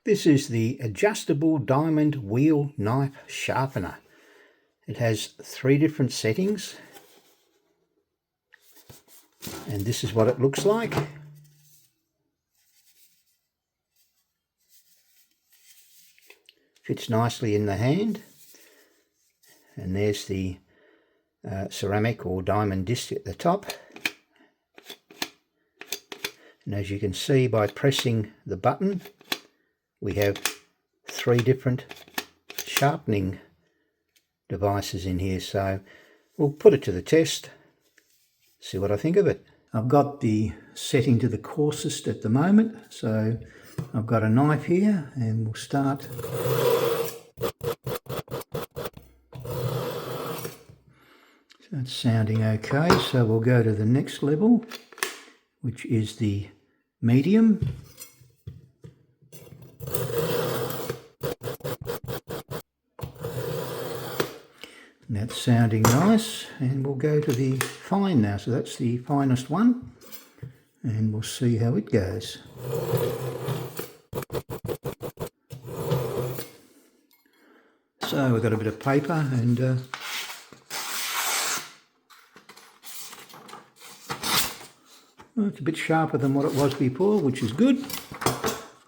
This is the adjustable diamond wheel knife sharpener. It has 3 different settings, and this is what it looks like. Fits nicely in the hand, and there's the ceramic or diamond disc at the top. And as you can see, by pressing the button, we have 3 different sharpening devices in here. So we'll put it to the test, see what I think of it. I've got the setting to the coarsest at the moment, so I've got a knife here and we'll start. So it's sounding okay, so we'll go to the next level, which is the medium. And that's sounding nice, and we'll go to the fine now. So that's the finest one, and we'll see how it goes. So we've got a bit of paper, and well, it's a bit sharper than what it was before, which is good.